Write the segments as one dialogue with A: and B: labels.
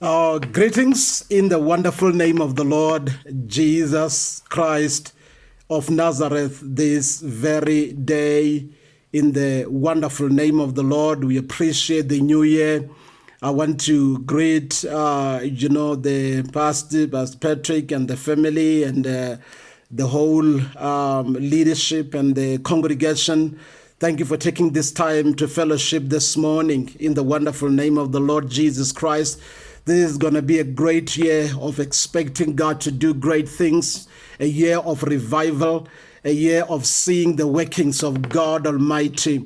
A: Greetings in the wonderful name of the Lord Jesus Christ of Nazareth this very day. In the wonderful name of the Lord, we appreciate the new year. I want to greet, the Pastor Patrick and the family and the whole leadership and the congregation. Thank you for taking this time to fellowship this morning in the wonderful name of the Lord Jesus Christ. This is going to be a great year of expecting God to do great things, a year of revival, a year of seeing the workings of God Almighty.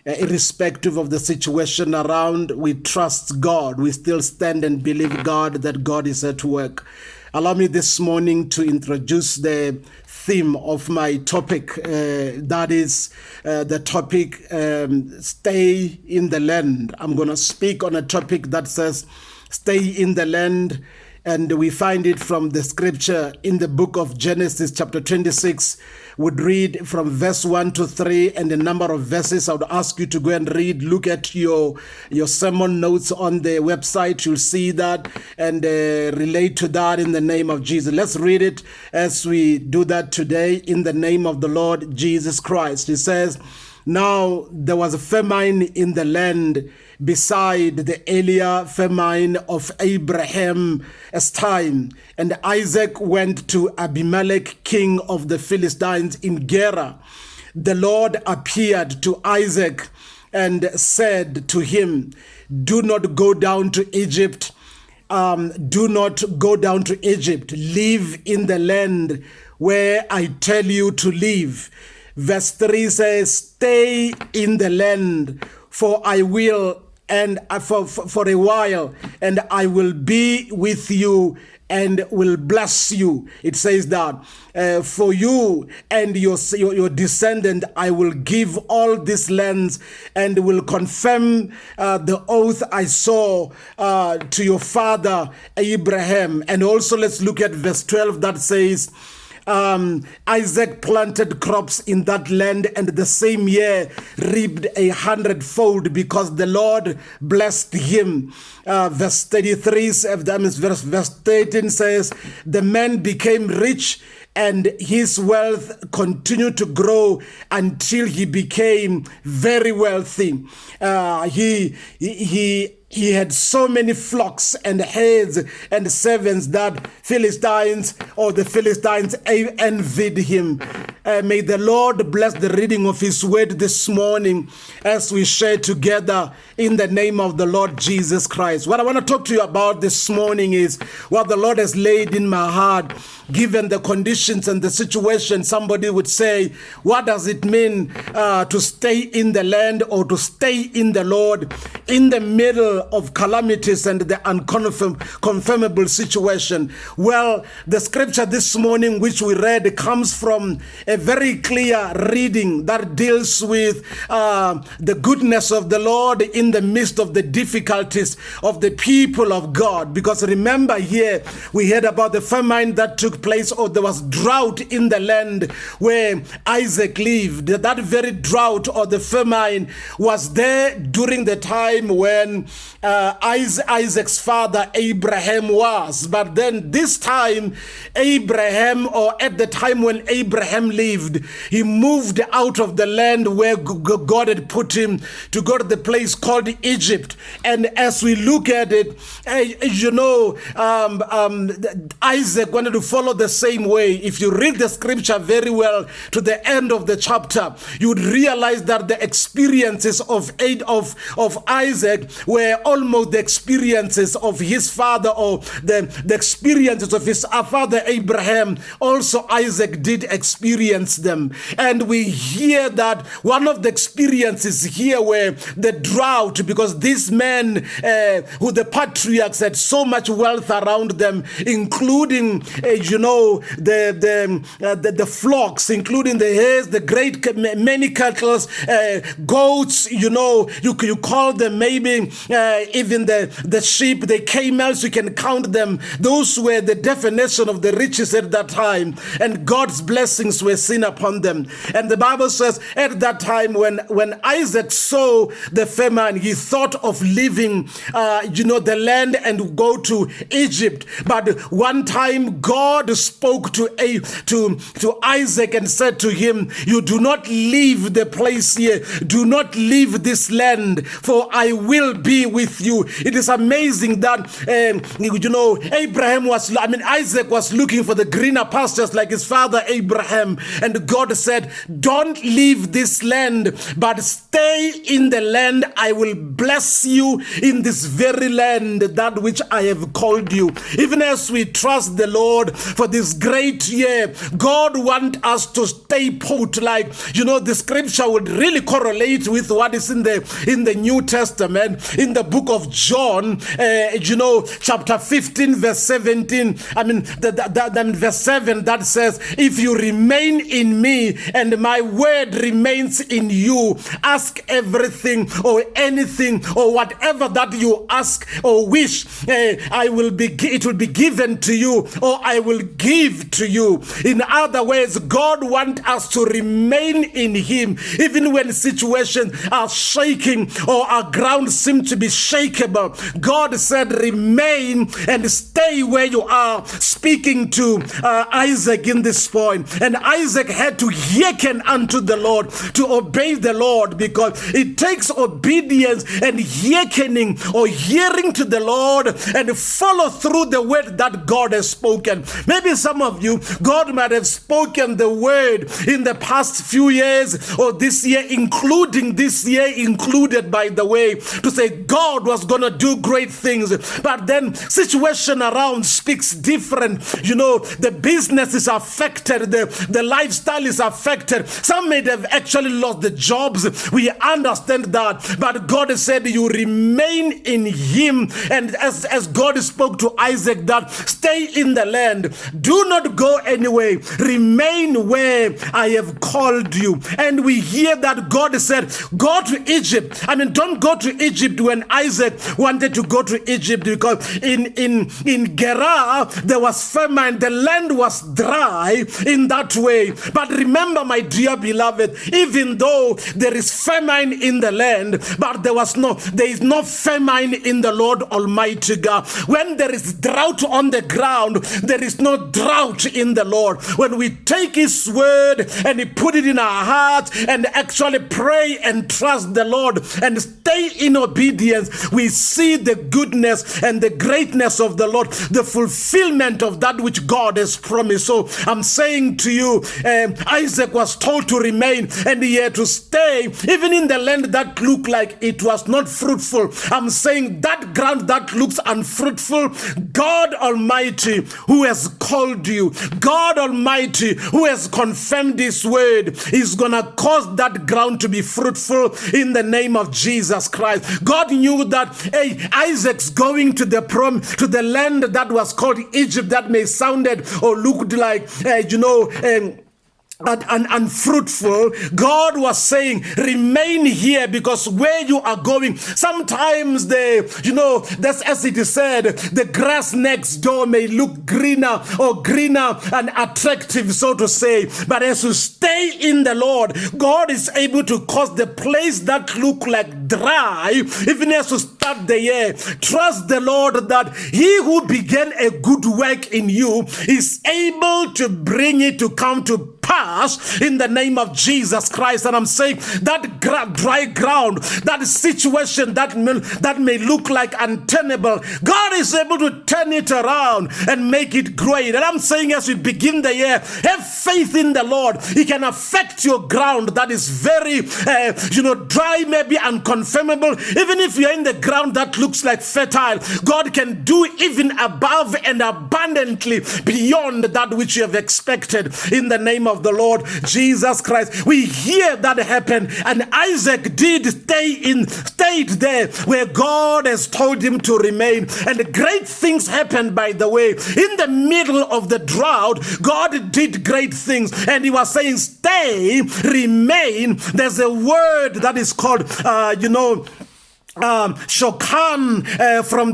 A: Irrespective of the situation around, we trust God. We still stand and believe God that God is at work. Allow me this morning to introduce the theme of my topic. That is the topic, Stay in the Land. I'm going to speak on a topic that says, Stay in the land, and we find it from the scripture in the book of Genesis chapter 26. Would read from verse 1 to 3 and a number of verses. I would ask you to go and read. Look at your sermon notes on the website. You'll see that and relate to that in the name of Jesus. Let's read it as we do that today in the name of the Lord Jesus Christ. It says, "Now there was a famine in the land beside the earlier famine of Abraham's time. And Isaac went to Abimelech, king of the Philistines in Gerar. The Lord appeared to Isaac and said to him, 'Do not go down to Egypt. Do not go down to Egypt. Live in the land where I tell you to live.' Verse 3 says, 'Stay in the land, for I will and for a while, and I will be with you and will bless you.' It says that for you and your descendant, I will give all these lands and will confirm the oath I swore to your father Abraham." And also let's look at verse 12 that says, Isaac planted crops in that land, and the same year reaped 100-fold because the Lord blessed him. Verse 33, verse 13 says, "The man became rich, and his wealth continued to grow until he became very wealthy." He had so many flocks and herds and servants that the Philistines envied him. May the Lord bless the reading of his word this morning as we share together in the name of the Lord Jesus Christ. What I want to talk to you about this morning is what the Lord has laid in my heart. Given the conditions and the situation, somebody would say, what does it mean to stay in the land or to stay in the Lord in the middle of calamities and the unconfirmable situation? Well, the scripture this morning which we read comes from a very clear reading that deals with the goodness of the Lord in the midst of the difficulties of the people of God. Because remember here, we heard about the famine that took place, or there was drought in the land where Isaac lived. That very drought or the famine was there during the time when Isaac's father Abraham was. But then this time Abraham, or at the time when Abraham lived, he moved out of the land where God had put him to go to the place called Egypt. And as we look at it, Isaac wanted to follow the same way. If you read the scripture very well to the end of the chapter, you would realize that the experiences of Isaac were almost the experiences of his father, or the experiences of his father Abraham. Also Isaac did experience them. And we hear that one of the experiences here were the drought, because these men who the patriarchs had so much wealth around them, including the flocks, including the hares, the many cattle, goats, you call them, maybe even the sheep, the camels, you can count them. Those were the definition of the riches at that time. And God's blessings were the sin upon them. And the Bible says at that time when Isaac saw the famine, he thought of leaving, the land and go to Egypt. But one time God spoke to Isaac and said to him, you do not leave the place here. Do not leave this land, for I will be with you. It is amazing that, Isaac was looking for the greener pastures like his father Abraham. And God said, don't leave this land, but stay in the land. I will bless you in this very land, that which I have called you. Even as we trust the Lord for this great year, God wants us to stay put. Like, the scripture would really correlate with what is in the New Testament, in the book of John, chapter 15, verse 17. Verse 7 that says, if you remain in me and my word remains in you, ask everything or anything or whatever that you ask or wish, it will be given to you, or I will give to you. In other words, God wants us to remain in him even when situations are shaking or our ground seems to be shakeable. God said, remain and stay where you are, speaking to Isaac in this point. And Isaac had to hearken unto the Lord, to obey the Lord, because it takes obedience and hearkening or hearing to the Lord and follow through the word that God has spoken. Maybe some of you, God might have spoken the word in the past few years or this year, including this year included, by the way, to say God was going to do great things. But then situation around speaks different. The business is affected, the lifestyle is affected. Some may have actually lost the jobs. We understand that. But God said, you remain in him. And as God spoke to Isaac, that stay in the land. Do not go anywhere. Remain where I have called you. And we hear that God said, go to Egypt. Don't go to Egypt when Isaac wanted to go to Egypt, because in Gerar there was famine. The land was dry in that way. But remember, my dear beloved, even though there is famine in the land, but there is no famine in the Lord Almighty God. When there is drought on the ground, there is no drought in the Lord. When we take his word and put it in our heart and actually pray and trust the Lord and stay in obedience, we see the goodness and the greatness of the Lord, the fulfillment of that which God has promised. So I'm saying to you, Isaac was told to remain and he had to stay even in the land that looked like it was not fruitful. I'm saying that ground that looks unfruitful, God Almighty who has called you, God Almighty who has confirmed his word, is gonna cause that ground to be fruitful in the name of Jesus Christ. God knew that Isaac's going to the land that was called Egypt, that may sounded or looked like and unfruitful. God was saying, remain here, because where you are going, sometimes that's as it is said, the grass next door may look greener and attractive, so to say. But as you stay in the Lord, God is able to cause the place that look like dry, even as you start the year. Trust the Lord that he who began a good work in you is able to bring it to come to pass in the name of Jesus Christ. And I'm saying that dry ground, that situation that may look like untenable, God is able to turn it around and make it great. And I'm saying, as we begin the year, have faith in the Lord. He can affect your ground that is very dry, maybe unconfirmable. Even if you're in the ground that looks like fertile, God can do even above and abundantly beyond that which you have expected in the name of the Lord Jesus Christ. We hear that happen, and Isaac did stayed there where God has told him to remain, and great things happened, by the way. In the middle of the drought, God did great things, and he was saying, stay, remain. There's a word that is called shokan from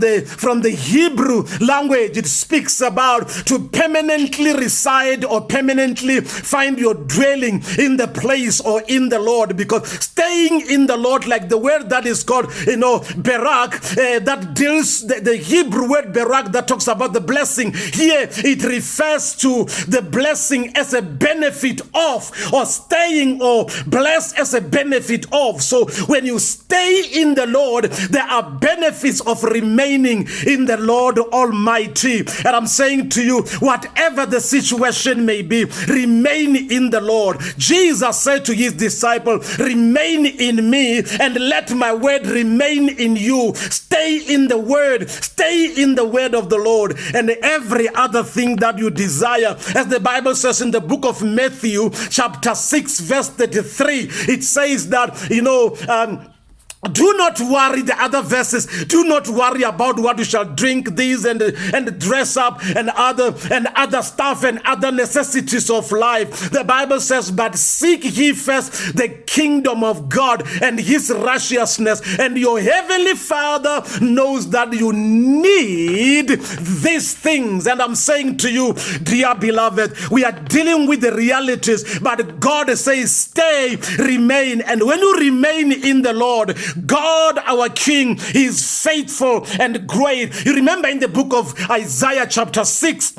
A: the Hebrew language. It speaks about to permanently reside or permanently find your dwelling in the place or in the Lord, because staying in the Lord, like the word that is called, berak, that deals, the Hebrew word berak that talks about the blessing. Here it refers to the blessing as a benefit of, or staying or blessed as a benefit of. So when you stay in the Lord, there are benefits of remaining in the Lord Almighty. And I'm saying to you, whatever the situation may be, remain in the Lord. Jesus said to his disciple, remain in me and let my word remain in you. Stay in the word, stay in the word of the Lord, and every other thing that you desire. As the Bible says in the book of Matthew chapter 6 verse 33, it says that, do not worry, the other verses, do not worry about what you shall drink, these and dress up and other stuff and other necessities of life. The Bible says, but seek ye first the kingdom of God and his righteousness, and your heavenly Father knows that you need these things. And I'm saying to you, dear beloved, we are dealing with the realities, but God says, stay, remain. And when you remain in the Lord, God, our King, is faithful and great. You remember in the book of Isaiah chapter 6,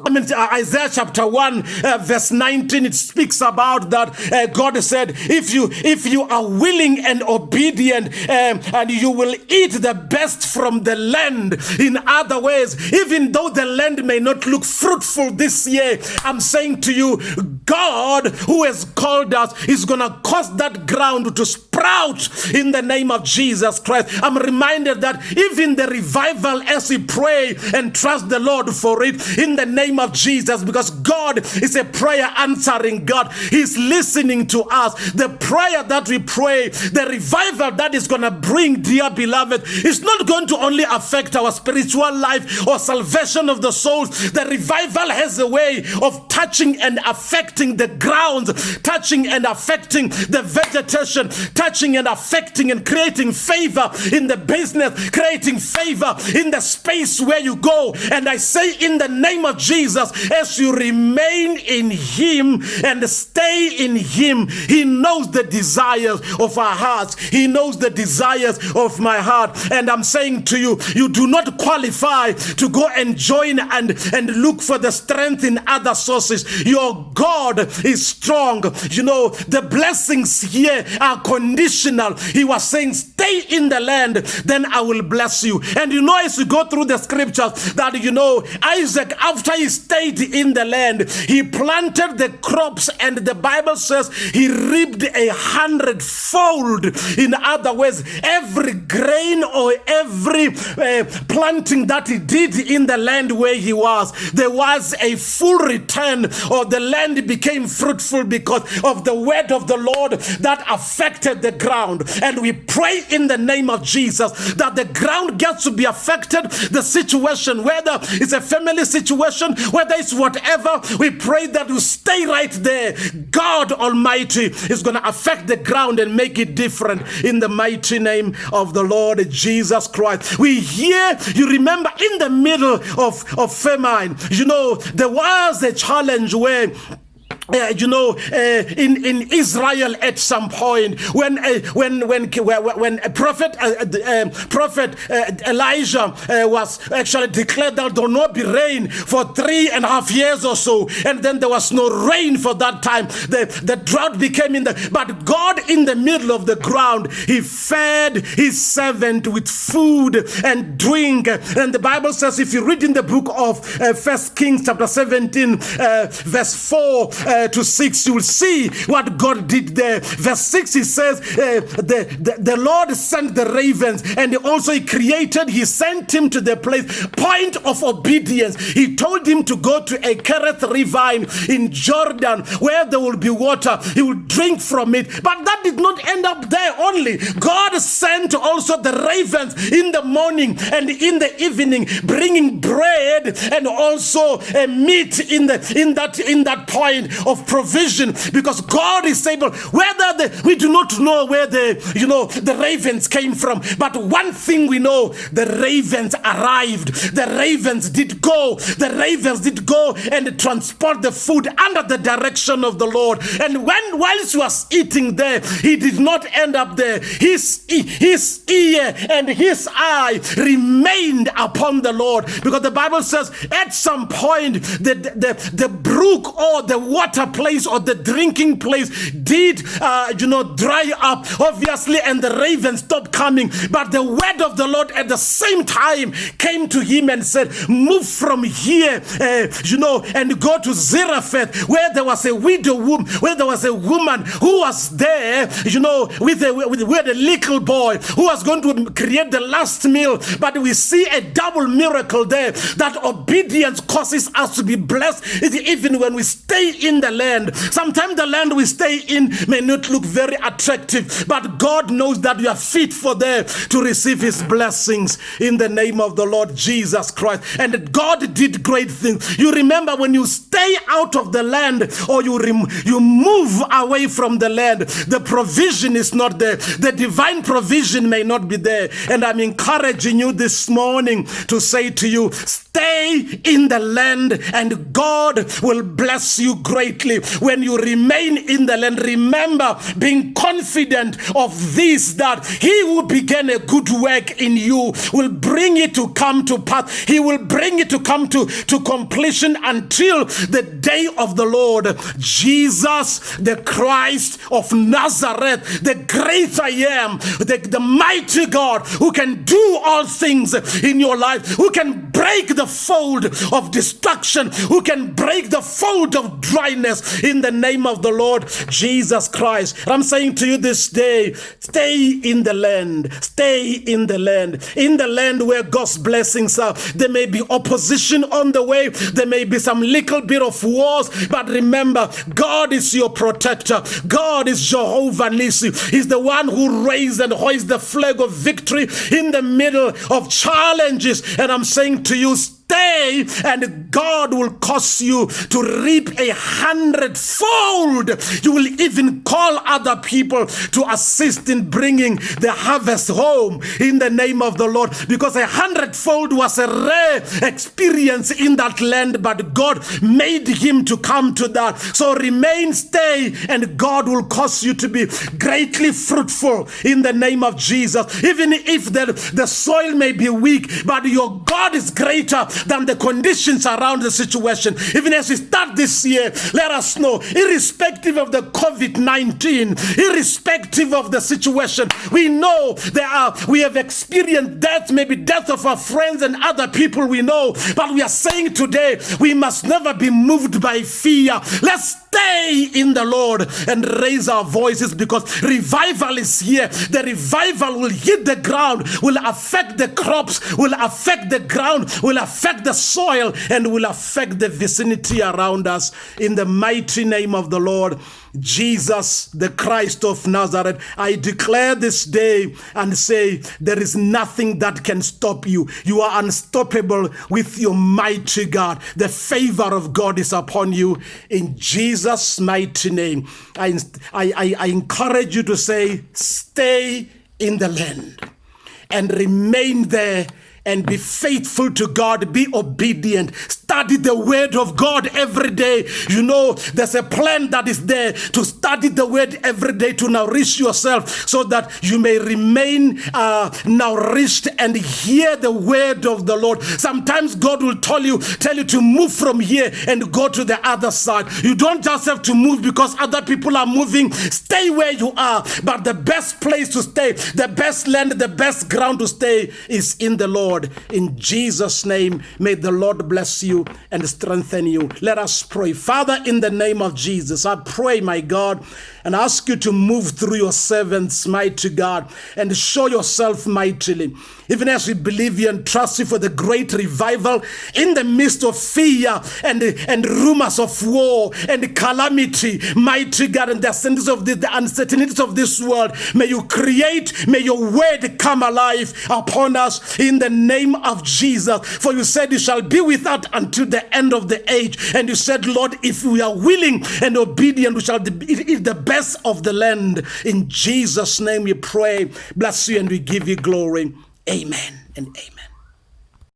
A: Isaiah chapter 1 verse 19, it speaks about that God said, if you are willing and obedient, and you will eat the best from the land. In other ways, even though the land may not look fruitful this year, I'm saying to you, God who has called us is going to cause that ground to sprout in the name of Jesus Christ. I'm reminded that even the revival, as we pray and trust the Lord for it, in the name of Jesus, because God is a prayer answering God. He's listening to us. The prayer that we pray, the revival that is going to bring, dear beloved, is not going to only affect our spiritual life or salvation of the souls. The revival has a way of touching and affecting the ground, touching and affecting the vegetation, touching and affecting and creating favor in the business, creating favor in the space where you go. And I say, in the name of Jesus, as you remain in him and stay in him, he knows the desires of our hearts. He knows the desires of my heart. And I'm saying to you, you do not qualify to go and join and look for the strength in other sources. Your God is strong. The blessings here are conditional. He was saying, stay in the land, then I will bless you. And as you go through the scriptures, that Isaac, after he stayed in the land, he planted the crops, and the Bible says he reaped 100-fold. In other words, every grain or every planting that he did in the land where he was, there was a full return, or the land became fruitful because of the word of the Lord that affected the ground. And we pray in the name of Jesus that the ground gets to be affected, the situation, whether it's a family situation, whether it's whatever, we pray that you stay right there. God Almighty is going to affect the ground and make it different in the mighty name of the Lord Jesus Christ. We hear, you remember, in the middle of famine, there was a challenge where in Israel at some point, when prophet Elijah was actually declared that there will not be rain for 3.5 years or so, and then there was no rain for that time. The drought became but God, in the middle of the ground, he fed his servant with food and drink. And the Bible says, if you read in the book of 1 Kings chapter 17 verse 4 to 6, you will see what God did there. Verse 6, he says, the Lord sent the ravens, and also he sent him to the point of obedience. He told him to go to a Kerith ravine in Jordan where there will be water. He will drink from it. But that did not end up there only. God sent also the ravens in the morning and in the evening, bringing bread and also meat in that point of provision, because God is able. Whether we do not know where the ravens came from, but one thing we know: the ravens arrived. The ravens did go. The ravens did go and transport the food under the direction of the Lord. And whilst he was eating there, he did not end up there. His ear and his eye remained upon the Lord, because the Bible says at some point the brook or the water place or the drinking place did dry up, obviously, and the ravens stopped coming. But the word of the Lord at the same time came to him and said, move from here and go to Zarephath, where there was a widow woman, where there was a woman who was there with a little boy who was going to create the last meal. But we see a double miracle there, that obedience causes us to be blessed even when we stay in the land. Sometimes the land we stay in may not look very attractive, but God knows that we are fit for there to receive his blessings in the name of the Lord Jesus Christ. And God did great things. You remember, when you stay out of the land or you move away from the land, the provision is not there. The divine provision may not be there. And I'm encouraging you this morning to say to you, stay in the land and God will bless you greatly. When you remain in the land, remember, being confident of this, that he who began a good work in you will bring it to come to pass. He will bring it to come to completion until the day of the Lord Jesus, the Christ of Nazareth, the great I am, the mighty God who can do all things in your life, who can break the fold of destruction, who can break the fold of dryness in the name of the Lord Jesus Christ. And I'm saying to you this day, stay in the land, stay in the land where God's blessings are. There may be opposition on the way, there may be some little bit of wars, but remember, God is your protector. God is Jehovah Nissi. He's the one who raised and hoists the flag of victory in the middle of challenges. And I'm saying to you, stay, and God will cause you to reap 100-fold. You will even call other people to assist in bringing the harvest home in the name of the Lord, because 100-fold was a rare experience in that land, but God made him to come to that. So remain, stay, and God will cause you to be greatly fruitful in the name of Jesus. Even if the soil may be weak, but your God is greater than the conditions around the situation. Even as we start this year, let us know, irrespective of the COVID-19, irrespective of the situation, we know we have experienced death, maybe death of our friends and other people we know, but we are saying today, we must never be moved by fear. Let's stay in the Lord and raise our voices, because revival is here. The revival will hit the ground, will affect the crops, will affect the ground, will affect the soil, and will affect the vicinity around us. In the mighty name of the Lord Jesus, the Christ of Nazareth, I declare this day and say, there is nothing that can stop you. You are unstoppable with your mighty God. The favor of God is upon you in Jesus' mighty name. I encourage you to say, stay in the land and remain there and be faithful to God. Be obedient. Study the word of God every day. You know, there's a plan that is there to study the word every day, to nourish yourself so that you may remain nourished and hear the word of the Lord. Sometimes God will tell you to move from here and go to the other side. You don't just have to move because other people are moving. Stay where you are. But the best place to stay, the best land, the best ground to stay is in the Lord. In Jesus' name, may the Lord bless you and strengthen you. Let us pray. Father, in the name of Jesus, I pray, my God, and ask you to move through your servants, mighty God, and show yourself mightily. Even as we believe you and trust you for the great revival in the midst of fear and rumors of war and calamity, mighty God, and the uncertainties of this world, may you create, may your word come alive upon us in the name of Jesus. For you said you shall be with us until the end of the age. And you said, Lord, if we are willing and obedient, we shall eat the best of the land. In Jesus' name we pray. Bless you and we give you glory. Amen and amen.